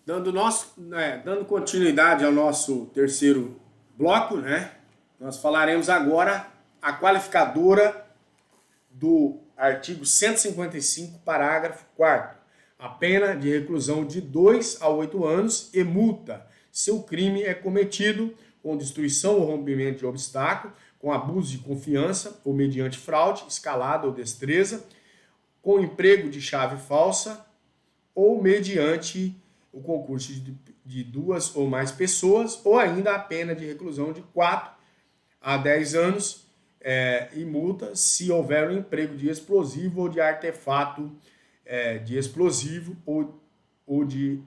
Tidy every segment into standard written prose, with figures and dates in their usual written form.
Dando continuidade ao nosso terceiro bloco, né? Nós falaremos agora a qualificadora do artigo 155, parágrafo 4º. A pena de reclusão de 2 a 8 anos e multa se o crime é cometido com destruição ou rompimento de obstáculo, com abuso de confiança ou mediante fraude, escalada ou destreza, com emprego de chave falsa ou mediante o concurso de 2 ou mais pessoas, ou ainda a pena de reclusão de 4 a 10 anos e multa se houver um emprego de explosivo ou de artefato de explosivo ou de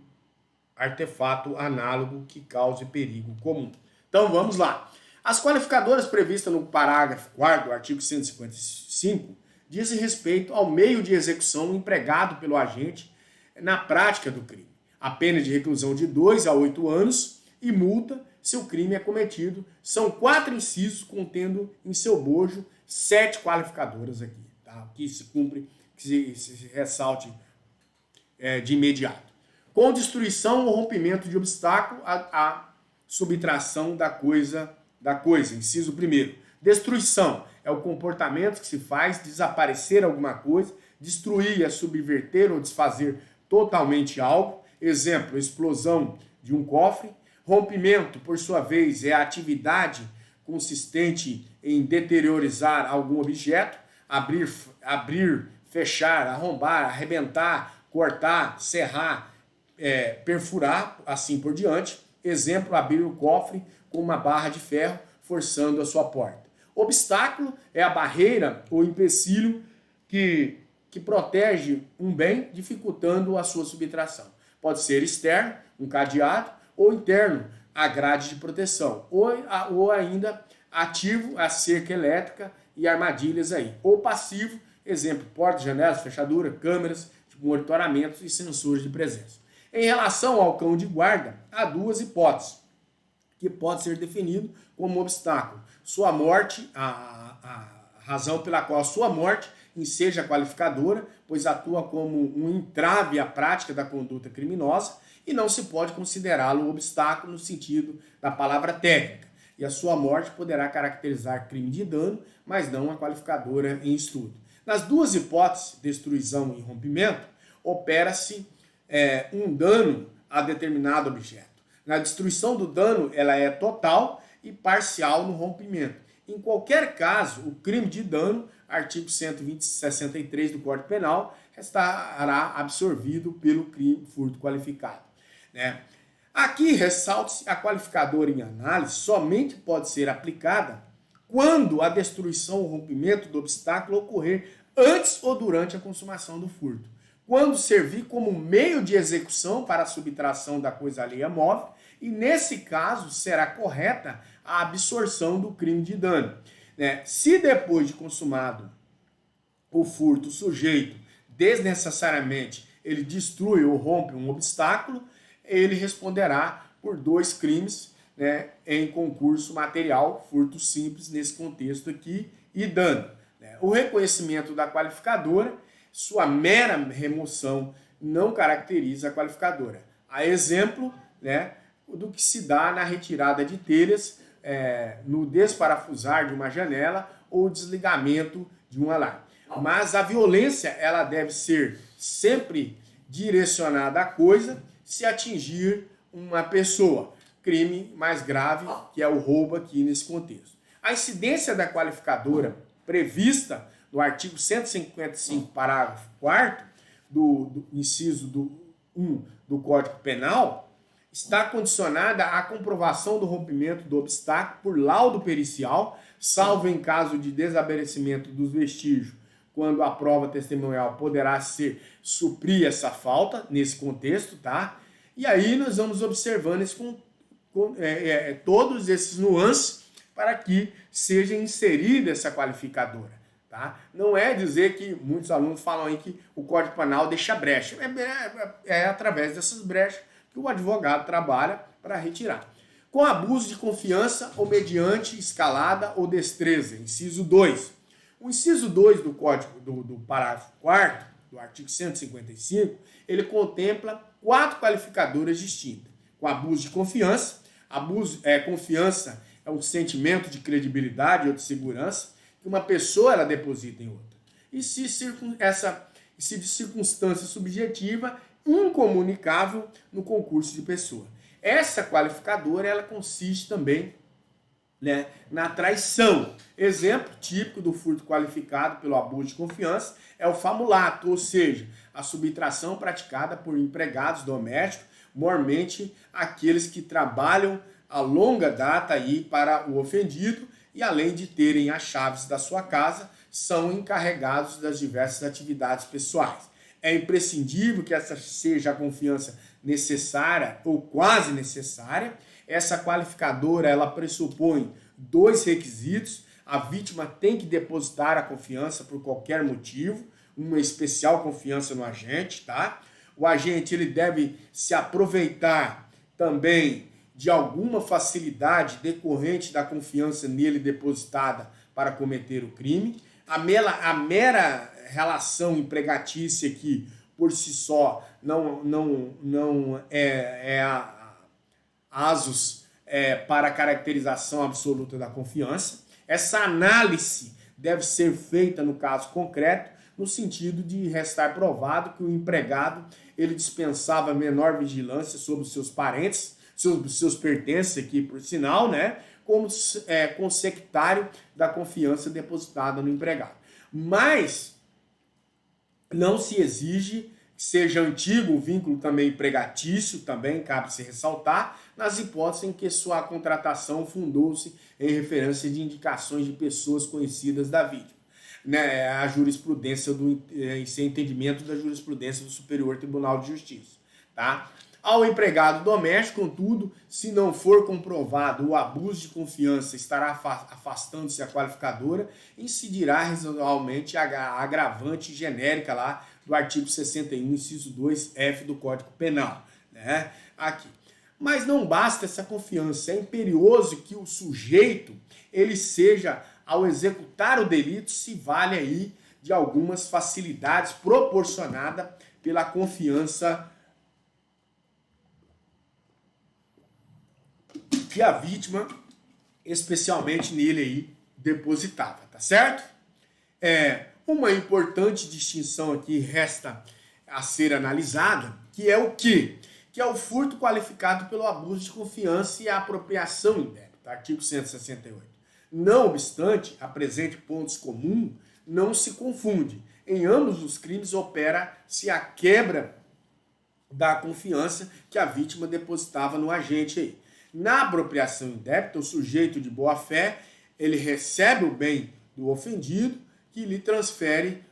artefato análogo que cause perigo comum. Então vamos lá. As qualificadoras previstas no parágrafo 4º do artigo 155 dizem respeito ao meio de execução empregado pelo agente na prática do crime. A pena de reclusão de 2 a 8 anos e multa se o crime é cometido. São 4 incisos contendo em seu bojo 7 qualificadoras aqui, tá? Que se cumpre, que se ressalte de imediato. Com destruição ou rompimento de obstáculo, a subtração da coisa. Inciso 1º. Destruição é o comportamento que se faz desaparecer alguma coisa, destruir é subverter ou desfazer totalmente algo. Exemplo, explosão de um cofre. Rompimento, por sua vez, é a atividade consistente em deteriorizar algum objeto, abrir, fechar, arrombar, arrebentar, cortar, serrar, perfurar, assim por diante. Exemplo, abrir o cofre com uma barra de ferro, forçando a sua porta. Obstáculo é a barreira ou empecilho que protege um bem, dificultando a sua subtração. Pode ser externo, um cadeado, ou interno, a grade de proteção, ou ainda ativo, a cerca elétrica e armadilhas aí. Ou passivo, exemplo, portas, janelas, fechadura, câmeras, monitoramentos e sensores de presença. Em relação ao cão de guarda, há 2 hipóteses, que pode ser definido como obstáculo. Sua morte, a razão pela qual a sua morte enseja qualificadora, pois atua como um entrave à prática da conduta criminosa e não se pode considerá-lo um obstáculo no sentido da palavra técnica. E a sua morte poderá caracterizar crime de dano, mas não a qualificadora em estudo. Nas 2 hipóteses, destruição e rompimento, opera-se um dano a determinado objeto. Na destruição do dano, ela é total e parcial no rompimento. Em qualquer caso, o crime de dano, artigo 163 do Código Penal, estará absorvido pelo crime furto qualificado. Né? Aqui ressalta-se a qualificadora em análise somente pode ser aplicada quando a destruição ou rompimento do obstáculo ocorrer antes ou durante a consumação do furto. Quando servir como meio de execução para a subtração da coisa alheia móvel, e nesse caso será correta a absorção do crime de dano. Se depois de consumado o furto, o sujeito desnecessariamente ele destrui ou rompe um obstáculo, ele responderá por 2 crimes em concurso material, furto simples nesse contexto aqui, e dano. O reconhecimento da qualificadora, sua mera remoção não caracteriza a qualificadora. A exemplo do que se dá na retirada de telhas, no desparafusar de uma janela ou desligamento de um alarme. Mas a violência ela deve ser sempre direcionada à coisa se atingir uma pessoa. Crime mais grave, que é o roubo aqui nesse contexto. A incidência da qualificadora prevista no artigo 155, parágrafo 4º, do inciso 1 do Código Penal, está condicionada à comprovação do rompimento do obstáculo por laudo pericial, salvo em caso de desaparecimento dos vestígios, quando a prova testemunhal poderá suprir essa falta nesse contexto, tá? E aí nós vamos observando todos esses nuances para que seja inserida essa qualificadora. Tá? Não é dizer que muitos alunos falam aí que o Código Penal deixa brecha. É através dessas brechas que o advogado trabalha para retirar. Com abuso de confiança ou mediante escalada ou destreza. Inciso 2. O inciso 2 do Código do parágrafo 4º do artigo 155, ele contempla 4 qualificadoras distintas. Com abuso de confiança, confiança é um sentimento de credibilidade ou de segurança que uma pessoa ela deposita em outra. E se de circunstância subjetiva incomunicável no concurso de pessoa. Essa qualificadora ela consiste também, né, na traição. Exemplo típico do furto qualificado pelo abuso de confiança é o famulato, ou seja, a subtração praticada por empregados domésticos, mormente aqueles que trabalham a longa data aí para o ofendido e além de terem as chaves da sua casa, são encarregados das diversas atividades pessoais. É imprescindível que essa seja a confiança necessária ou quase necessária. Essa qualificadora ela pressupõe 2 requisitos. A vítima tem que depositar a confiança por qualquer motivo, uma especial confiança no agente, tá? O agente ele deve se aproveitar também de alguma facilidade decorrente da confiança nele depositada para cometer o crime. A mera relação empregatícia que por si só não é asos para a caracterização absoluta da confiança. Essa análise deve ser feita no caso concreto, no sentido de restar provado que o empregado ele dispensava menor vigilância sobre os seus parentes, sobre os seus pertences aqui, por sinal, né, como consectário da confiança depositada no empregado. Mas não se exige que seja antigo o vínculo também empregatício, também cabe se ressaltar, nas hipóteses em que sua contratação fundou-se em referência de indicações de pessoas conhecidas da vítima. Né, a jurisprudência esse entendimento da jurisprudência do Superior Tribunal de Justiça, tá? Ao empregado doméstico, contudo, se não for comprovado o abuso de confiança, estará afastando-se a qualificadora e incidirá residualmente a agravante genérica lá do artigo 61, inciso 2F do Código Penal, né? Aqui. Mas não basta essa confiança, é imperioso que o sujeito ele seja, ao executar o delito, se vale aí de algumas facilidades proporcionadas pela confiança que a vítima, especialmente nele aí, depositava, tá certo? Uma importante distinção aqui resta a ser analisada, que é o quê? Que é o furto qualificado pelo abuso de confiança e a apropriação indébita, artigo 168. Não obstante, apresente pontos comuns, não se confunde. Em ambos os crimes opera-se a quebra da confiança que a vítima depositava no agente aí. Na apropriação indébita, o sujeito de boa-fé, ele recebe o bem do ofendido que lhe transfere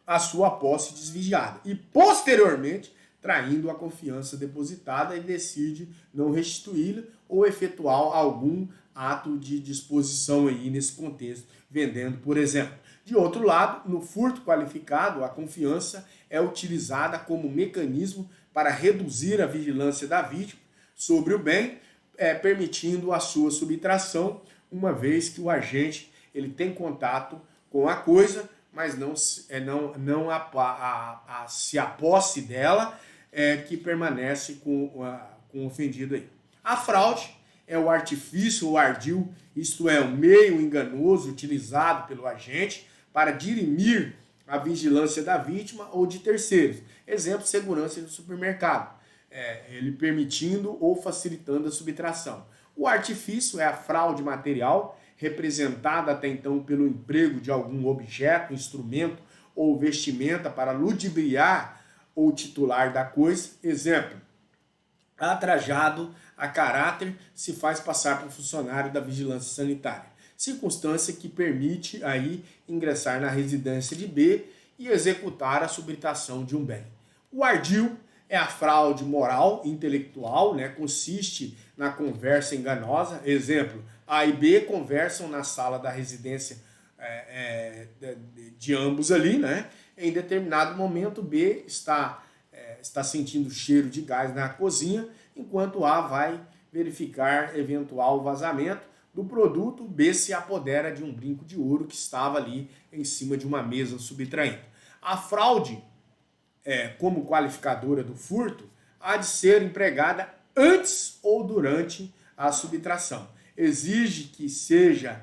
a sua posse desviada e, posteriormente, traindo a confiança depositada e decide não restituí-la ou efetuar algum ato de disposição aí nesse contexto, vendendo, por exemplo. De outro lado, no furto qualificado, a confiança é utilizada como mecanismo para reduzir a vigilância da vítima sobre o bem, permitindo a sua subtração, uma vez que o agente ele tem contato com a coisa, mas não a posse dela que permanece com o ofendido aí. A fraude é o artifício ou ardil, isto é, o meio enganoso utilizado pelo agente para dirimir a vigilância da vítima ou de terceiros. Exemplo, segurança do supermercado. Ele permitindo ou facilitando a subtração. O artifício é a fraude material, representada até então pelo emprego de algum objeto, instrumento ou vestimenta para ludibriar o titular da coisa. Exemplo, atrajado a caráter se faz passar por funcionário da vigilância sanitária. Circunstância que permite aí ingressar na residência de B e executar a subtração de um bem. O ardil é a fraude moral, intelectual, né? Consiste na conversa enganosa. Exemplo, A e B conversam na sala da residência de ambos ali, né? Em determinado momento, B está sentindo cheiro de gás na cozinha, enquanto A vai verificar eventual vazamento do produto. B se apodera de um brinco de ouro que estava ali em cima de uma mesa subtraindo. A fraude como qualificadora do furto, há de ser empregada antes ou durante a subtração. Exige que seja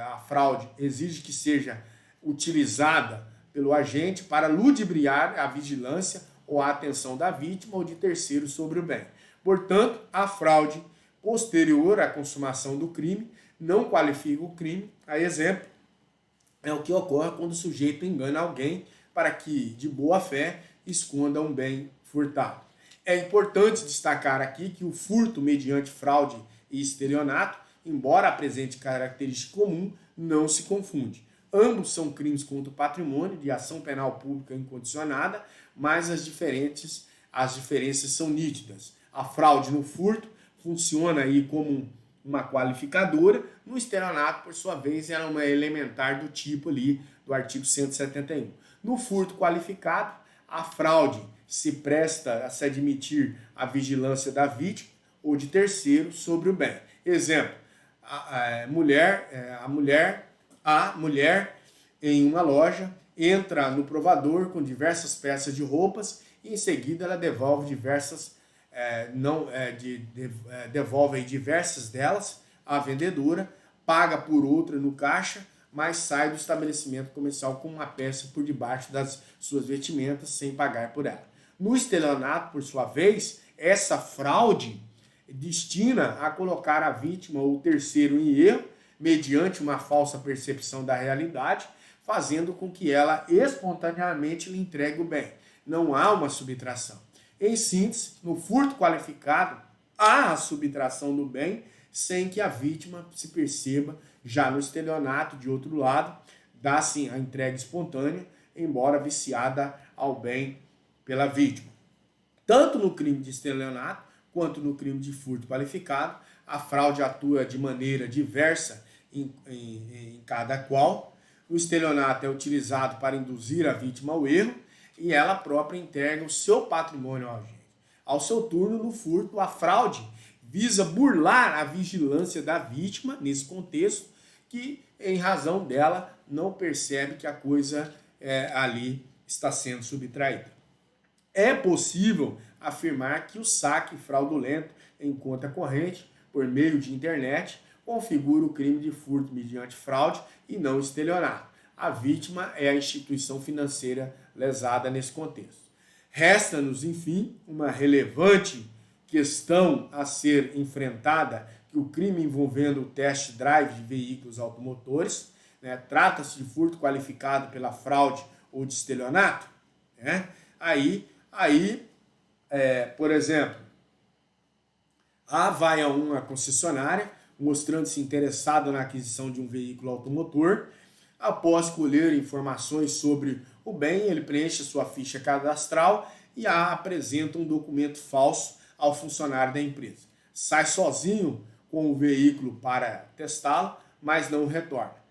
a fraude exige que seja utilizada pelo agente para ludibriar a vigilância ou a atenção da vítima ou de terceiros sobre o bem. Portanto, a fraude posterior à consumação do crime não qualifica o crime. A exemplo, é o que ocorre quando o sujeito engana alguém para que, de boa fé, esconda um bem furtado. É importante destacar aqui que o furto mediante fraude e estelionato, embora apresente característica comum, não se confunde. Ambos são crimes contra o patrimônio de ação penal pública incondicionada, mas as diferenças são nítidas. A fraude no furto funciona aí como uma qualificadora, no estelionato, por sua vez, era uma elementar do tipo ali do artigo 171. No furto qualificado, a fraude se presta a se admitir a vigilância da vítima ou de terceiro sobre o bem. Exemplo, a mulher em uma loja entra no provador com diversas peças de roupas e em seguida ela devolve devolve diversas delas à vendedora, paga por outra no caixa, mas sai do estabelecimento comercial com uma peça por debaixo das suas vestimentas sem pagar por ela. No estelionato, por sua vez, essa fraude destina a colocar a vítima ou o terceiro em erro, mediante uma falsa percepção da realidade, fazendo com que ela espontaneamente lhe entregue o bem. Não há uma subtração. Em síntese, no furto qualificado, há a subtração do bem sem que a vítima se perceba. Já no estelionato, de outro lado, dá-se a entrega espontânea, embora viciada ao bem pela vítima. Tanto no crime de estelionato quanto no crime de furto qualificado, a fraude atua de maneira diversa em cada qual. O estelionato é utilizado para induzir a vítima ao erro e ela própria entrega o seu patrimônio ao agente. Ao seu turno, no furto, a fraude visa burlar a vigilância da vítima, nesse contexto, que, em razão dela, não percebe que a coisa ali está sendo subtraída. É possível afirmar que o saque fraudulento em conta corrente, por meio de internet, configura o crime de furto mediante fraude e não estelionato. A vítima é a instituição financeira lesada nesse contexto. Resta-nos, enfim, uma relevante questão a ser enfrentada, que o crime envolvendo o test drive de veículos automotores, né, trata-se de furto qualificado pela fraude ou de estelionato, né? Por exemplo, vai a uma concessionária mostrando-se interessado na aquisição de um veículo automotor. Após colher informações sobre o bem, ele preenche sua ficha cadastral e apresenta um documento falso ao funcionário da empresa. Sai sozinho com o veículo para testá-lo, mas não retorna.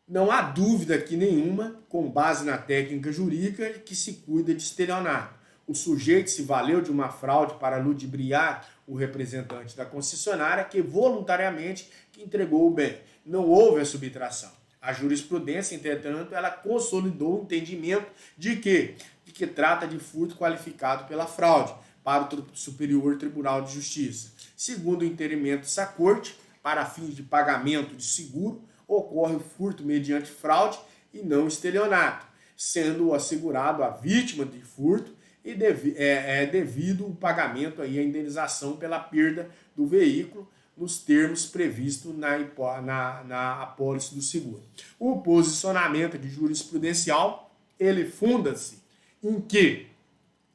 Não há dúvida aqui nenhuma, com base na técnica jurídica, que se cuida de estelionato. O sujeito se valeu de uma fraude para ludibriar o representante da concessionária que voluntariamente entregou o bem. Não houve a subtração. A jurisprudência, entretanto, ela consolidou o entendimento de que trata de furto qualificado pela fraude para o Superior Tribunal de Justiça. Segundo o entendimento dessa corte, para fins de pagamento de seguro, ocorre o furto mediante fraude e não estelionato, sendo assegurado a vítima de furto e devido o pagamento aí, a indenização pela perda do veículo nos termos previstos na apólice do seguro. O posicionamento de jurisprudencial, ele funda-se em quê?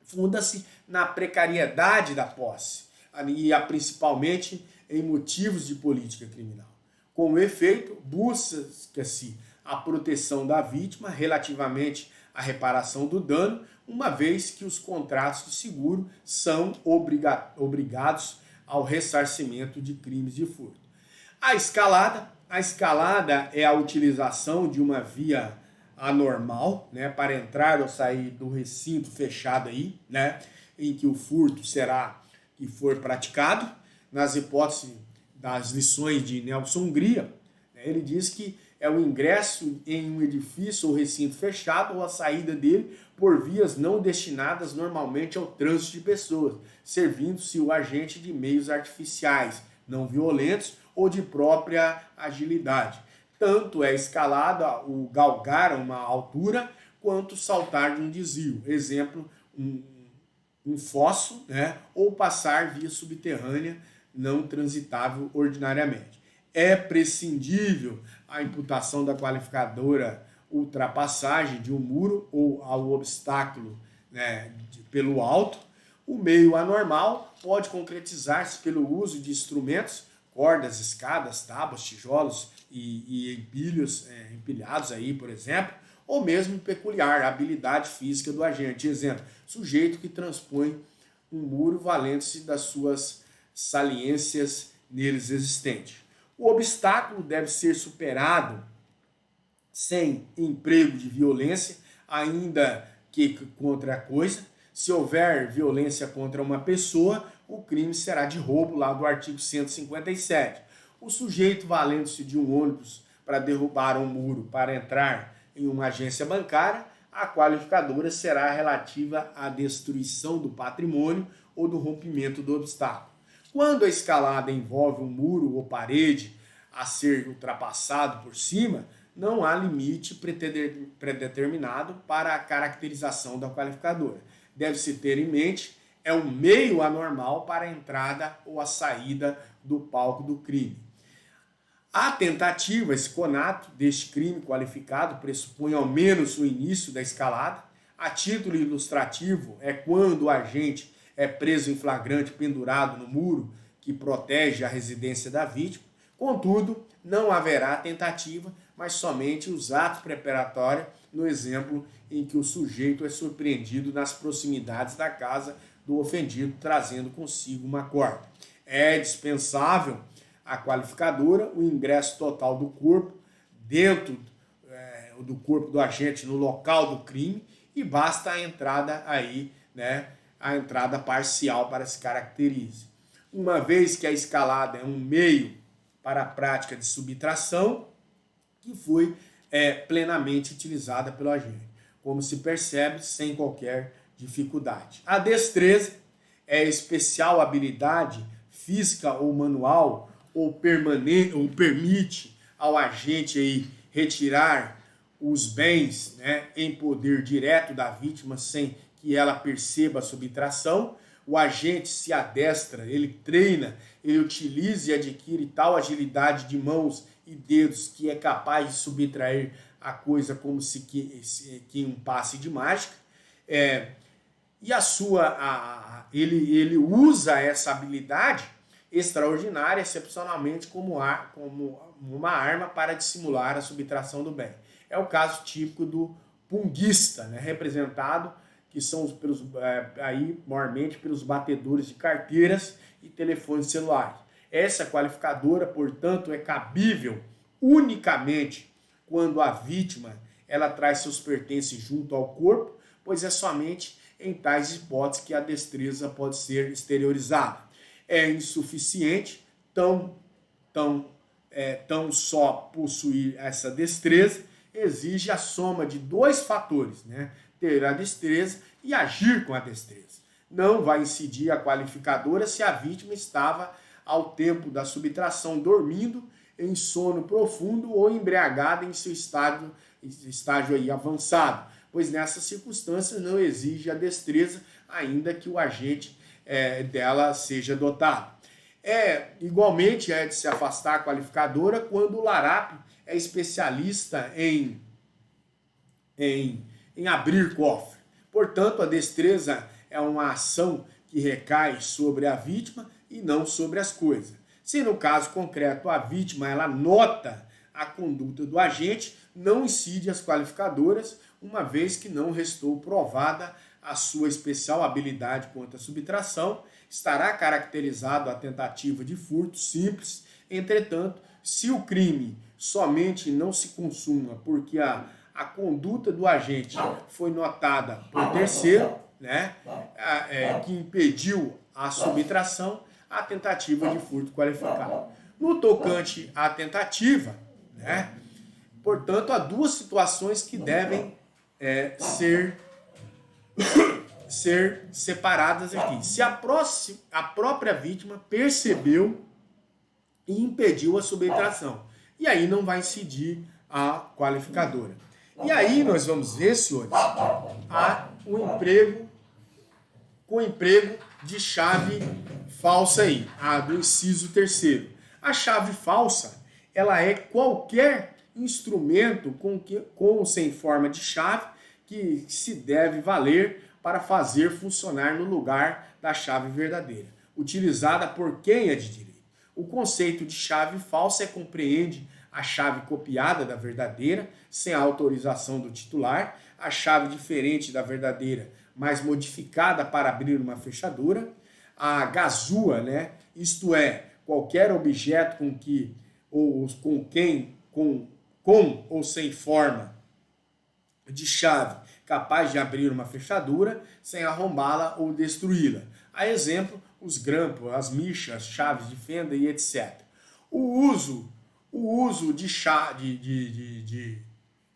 Funda-se na precariedade da posse e principalmente em motivos de política criminal. Com efeito, busca-se a proteção da vítima relativamente à reparação do dano, uma vez que os contratos de seguro são obrigados ao ressarcimento de crimes de furto. A escalada é a utilização de uma via anormal, né, para entrar ou sair do recinto fechado aí, né, em que o furto for praticado. Nas hipóteses das lições de Nelson Hungria, né, ele diz que é o ingresso em um edifício ou recinto fechado ou a saída dele por vias não destinadas normalmente ao trânsito de pessoas, servindo-se o agente de meios artificiais, não violentos ou de própria agilidade. Tanto é escalada o galgar uma altura quanto saltar de um desvio. Exemplo, um fosso, né? Ou passar via subterrânea não transitável ordinariamente. É prescindível a imputação da qualificadora ultrapassagem de um muro ou ao obstáculo, né, pelo alto. O meio anormal pode concretizar-se pelo uso de instrumentos, cordas, escadas, tábuas, tijolos e empilhados aí, por exemplo, ou mesmo peculiar, a habilidade física do agente. Exemplo, sujeito que transpõe um muro valendo-se das suas saliências neles existentes. O obstáculo deve ser superado sem emprego de violência, ainda que contra a coisa. Se houver violência contra uma pessoa, o crime será de roubo, lá do artigo 157. O sujeito valendo-se de um ônibus para derrubar um muro para entrar em uma agência bancária, a qualificadora será relativa à destruição do patrimônio ou do rompimento do obstáculo. Quando a escalada envolve um muro ou parede a ser ultrapassado por cima, não há limite predeterminado para a caracterização da qualificadora. Deve-se ter em mente é um meio anormal para a entrada ou a saída do palco do crime. A tentativa, esse conato deste crime qualificado pressupõe ao menos o início da escalada. A título ilustrativo é quando o agente é preso em flagrante pendurado no muro que protege a residência da vítima. Contudo, não haverá tentativa, mas somente os atos preparatórios, no exemplo em que o sujeito é surpreendido nas proximidades da casa do ofendido, trazendo consigo uma corda. É dispensável a qualificadora, o ingresso total do corpo dentro do corpo do agente no local do crime, e basta a entrada aí, né, a entrada parcial para se caracterize. Uma vez que a escalada é um meio para a prática de subtração, que foi plenamente utilizada pelo agente, como se percebe, sem qualquer dificuldade. A destreza é especial habilidade física ou manual, ou permanente, ou permite ao agente aí retirar os bens, né, em poder direto da vítima sem que ela perceba a subtração. O agente se adestra, ele treina, ele utiliza e adquire tal agilidade de mãos e dedos que é capaz de subtrair a coisa como se que um passe de mágica. E ele usa essa habilidade extraordinária, excepcionalmente, como uma arma para dissimular a subtração do bem. É o caso típico do punguista, né, representado, que são aí, maiormente pelos batedores de carteiras e telefones celulares. Essa qualificadora, portanto, é cabível unicamente quando a vítima ela traz seus pertences junto ao corpo, pois é somente em tais hipóteses que a destreza pode ser exteriorizada. É insuficiente tão só possuir essa destreza, exige a soma de dois fatores, né? Ter a destreza e agir com a destreza. Não vai incidir a qualificadora se a vítima estava, ao tempo da subtração, dormindo em sono profundo ou embriagada em seu estágio aí avançado, pois nessas circunstâncias não exige a destreza, ainda que o agente dela seja dotado. Igualmente é de se afastar a qualificadora quando o larápio é especialista em abrir cofre. Portanto, a destreza é uma ação que recai sobre a vítima e não sobre as coisas. Se no caso concreto a vítima ela nota a conduta do agente, não incide as qualificadoras, uma vez que não restou provada a sua especial habilidade contra a subtração, estará caracterizado a tentativa de furto simples. Entretanto, se o crime somente não se consuma porque a conduta do agente foi notada por terceiro, né, que impediu a subtração, a tentativa de furto qualificado. No tocante à tentativa, né, Portanto, há duas situações que devem ser separadas aqui. Se a própria vítima percebeu e impediu a subtração. E aí não vai incidir a qualificadora. E aí nós vamos ver, senhores, o emprego de chave falsa aí, do inciso 3º. A chave falsa, ela é qualquer instrumento com ou sem forma de chave que se deve valer para fazer funcionar no lugar da chave verdadeira, utilizada por quem é de direito. O conceito de chave falsa compreende a chave copiada da verdadeira, sem a autorização do titular, a chave diferente da verdadeira, mas modificada para abrir uma fechadura, a gazua, né? Isto é, qualquer objeto com ou sem forma de chave capaz de abrir uma fechadura sem arrombá-la ou destruí-la. A exemplo, os grampos, as michas, chaves de fenda e etc. O uso de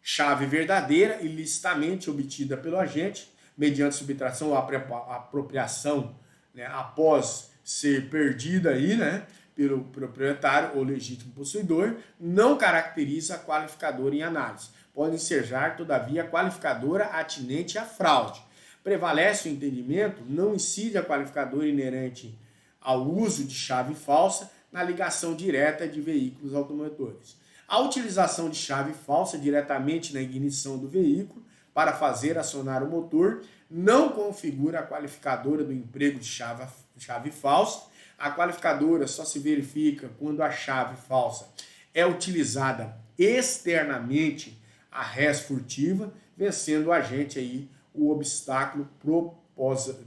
chave verdadeira ilicitamente obtida pelo agente, mediante subtração ou apropriação, né, após ser perdida aí, né, pelo proprietário ou legítimo possuidor, não caracteriza a qualificadora em análise. Pode ensejar, todavia, a qualificadora atinente à fraude. Prevalece o entendimento, não incide a qualificadora inerente ao uso de chave falsa na ligação direta de veículos automotores. A utilização de chave falsa diretamente na ignição do veículo para fazer acionar o motor não configura a qualificadora do emprego de chave falsa. A qualificadora só se verifica quando a chave falsa é utilizada externamente a res furtiva, vencendo o agente aí o obstáculo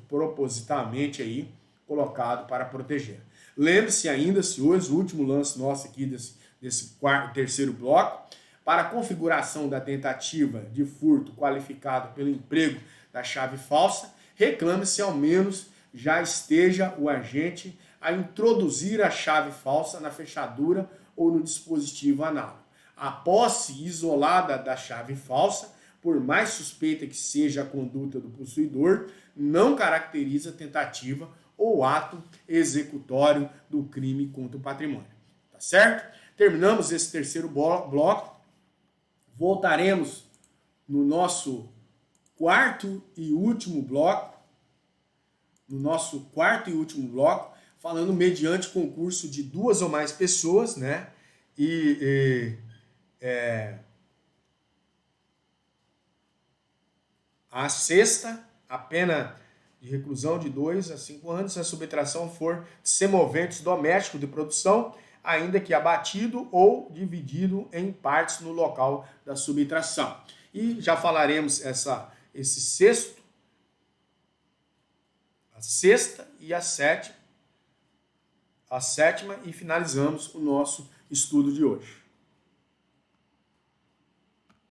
propositalmente aí colocado para proteger. Lembre-se ainda, senhores, o último lance nosso aqui desse terceiro bloco, para a configuração da tentativa de furto qualificado pelo emprego da chave falsa, reclame-se ao menos já esteja o agente a introduzir a chave falsa na fechadura ou no dispositivo análogo. A posse isolada da chave falsa, por mais suspeita que seja a conduta do possuidor, não caracteriza tentativa ou ato executório do crime contra o patrimônio. Tá certo? Terminamos esse terceiro bloco. Voltaremos no nosso quarto e último bloco, falando mediante concurso de 2 ou mais pessoas, né? A sexta, a pena de reclusão de 2 a 5 anos, se a subtração for de semoventes domésticos de produção, ainda que abatido ou dividido em partes no local da subtração. E já falaremos a sexta e a sétima, e finalizamos o nosso estudo de hoje.